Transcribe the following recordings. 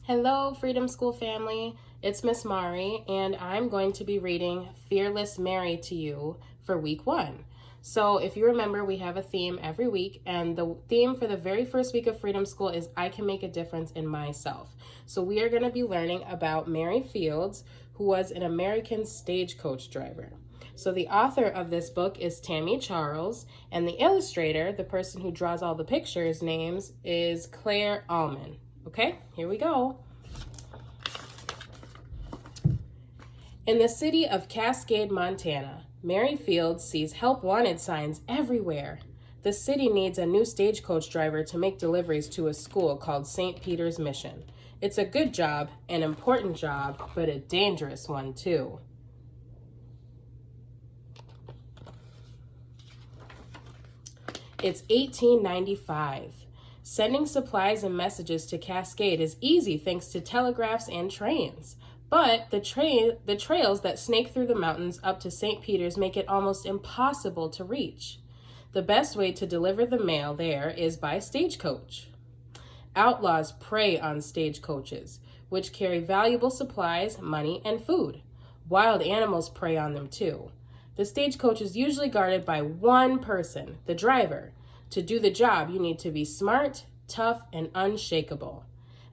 Hello, Freedom School family. It's Miss Mari, and I'm going to be reading Fearless Mary to you for week 1. So if you remember, we have a theme every week, and the theme for the very first week of Freedom School is I Can Make a Difference in Myself. So we are going to be learning about Mary Fields, who was an American stagecoach driver. So the author of this book is Tammy Charles, and the illustrator, the person who draws all the pictures, names is Claire Allman. Okay, here we go. In the city of Cascade, Montana, Mary Fields sees help wanted signs everywhere. The city needs a new stagecoach driver to make deliveries to a school called St. Peter's Mission. It's a good job, an important job, but a dangerous one too. It's 1895. Sending supplies and messages to Cascade is easy thanks to telegraphs and trains. But the trails that snake through the mountains up to St. Peter's make it almost impossible to reach. The best way to deliver the mail there is by stagecoach. Outlaws prey on stagecoaches, which carry valuable supplies, money, and food. Wild animals prey on them too. The stagecoach is usually guarded by one person, the driver. To do the job, you need to be smart, tough, and unshakable.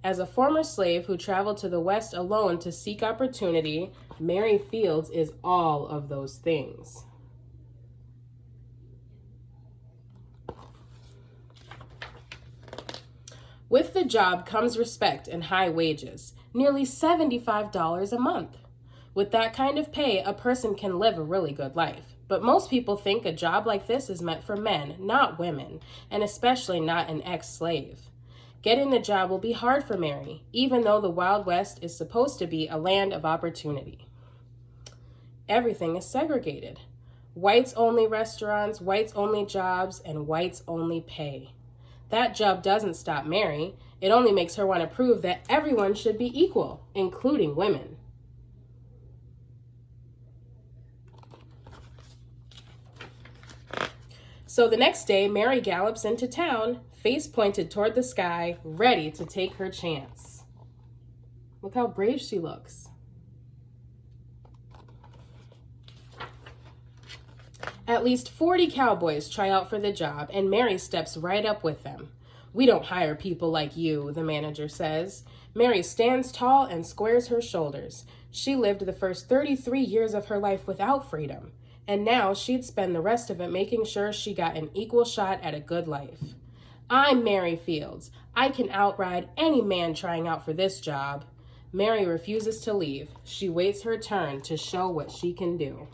As a former slave who traveled to the West alone to seek opportunity, Mary Fields is all of those things. With the job comes respect and high wages, nearly $75 a month. With that kind of pay, a person can live a really good life. But most people think a job like this is meant for men, not women, and especially not an ex-slave. Getting the job will be hard for Mary, even though the Wild West is supposed to be a land of opportunity. Everything is segregated. Whites-only restaurants, whites-only jobs, and whites-only pay. That job doesn't stop Mary. It only makes her want to prove that everyone should be equal, including women. So the next day, Mary gallops into town, face pointed toward the sky, ready to take her chance. Look how brave she looks. At least 40 cowboys try out for the job, and Mary steps right up with them. "We don't hire people like you," the manager says. Mary stands tall and squares her shoulders. She lived the first 33 years of her life without freedom. And now she'd spend the rest of it making sure she got an equal shot at a good life. "I'm Mary Fields. I can outride any man trying out for this job." Mary refuses to leave. She waits her turn to show what she can do.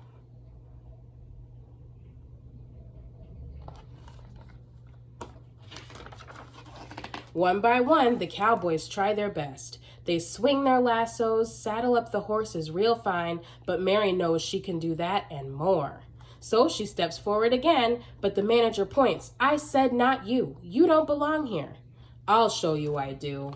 One by one, the cowboys try their best. They swing their lassos, saddle up the horses real fine, but Mary knows she can do that and more. So she steps forward again, but the manager points. "I said not you. You don't belong here." "I'll show you I do."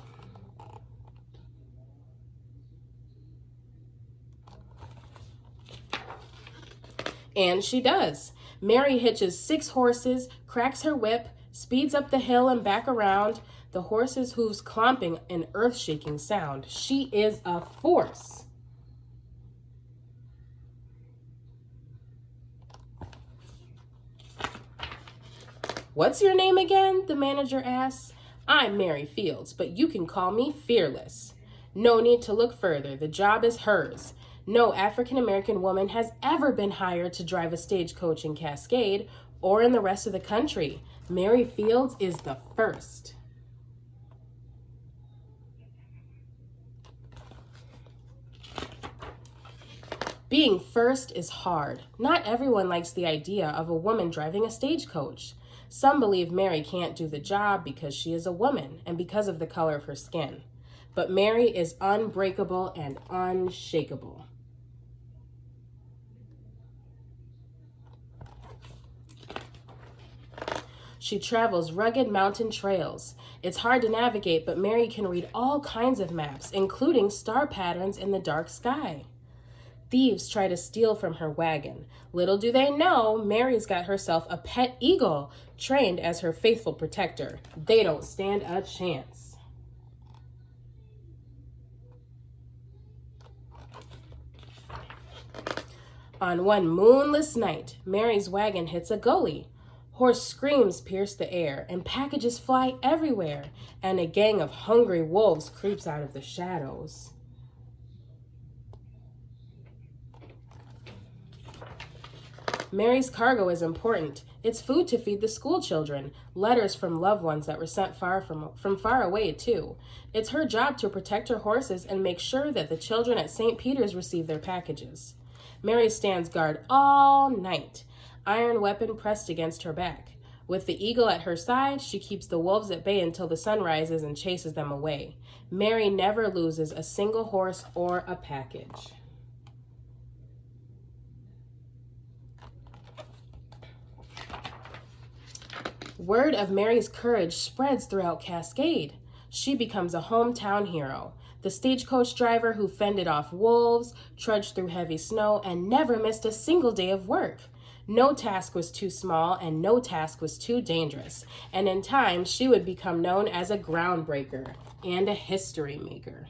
And she does. Mary hitches 6 horses, cracks her whip, speeds up the hill and back around, the horses' hooves clomping an earth-shaking sound. She is a force. "What's your name again?" the manager asks. "I'm Mary Fields, but you can call me Fearless." No need to look further. The job is hers. No African-American woman has ever been hired to drive a stagecoach in Cascade or in the rest of the country. Mary Fields is the first. Being first is hard. Not everyone likes the idea of a woman driving a stagecoach. Some believe Mary can't do the job because she is a woman and because of the color of her skin. But Mary is unbreakable and unshakable. She travels rugged mountain trails. It's hard to navigate, but Mary can read all kinds of maps, including star patterns in the dark sky. Thieves try to steal from her wagon. Little do they know, Mary's got herself a pet eagle, trained as her faithful protector. They don't stand a chance. On one moonless night, Mary's wagon hits a gully. Hoarse screams pierce the air, and packages fly everywhere, and a gang of hungry wolves creeps out of the shadows. Mary's cargo is important. It's food to feed the school children, letters from loved ones that were sent from far away, too. It's her job to protect her horses and make sure that the children at St. Peter's receive their packages. Mary stands guard all night, iron weapon pressed against her back. With the eagle at her side, she keeps the wolves at bay until the sun rises and chases them away. Mary never loses a single horse or a package. Word of Mary's courage spreads throughout Cascade. She becomes a hometown hero, the stagecoach driver who fended off wolves, trudged through heavy snow, and never missed a single day of work. No task was too small and no task was too dangerous, and in time she would become known as a groundbreaker and a history maker.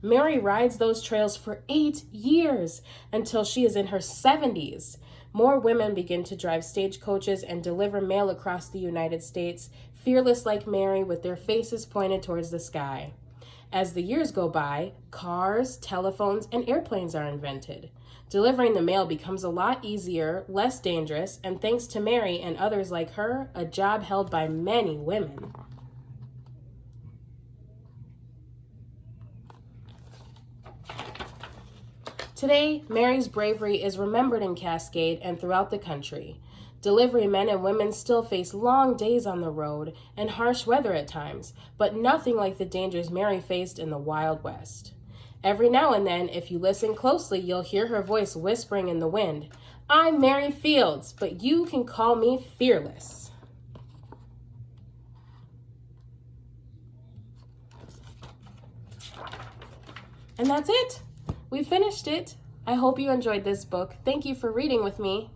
Mary rides those trails for 8 years until she is in her 70s. More women begin to drive stagecoaches and deliver mail across the United States, fearless like Mary with their faces pointed towards the sky. As the years go by, cars, telephones, and airplanes are invented. Delivering the mail becomes a lot easier, less dangerous, and thanks to Mary and others like her, a job held by many women. Today, Mary's bravery is remembered in Cascade and throughout the country. Delivery men and women still face long days on the road and harsh weather at times, but nothing like the dangers Mary faced in the Wild West. Every now and then, if you listen closely, you'll hear her voice whispering in the wind, "I'm Mary Fields, but you can call me Fearless." And that's it. We finished it. I hope you enjoyed this book. Thank you for reading with me.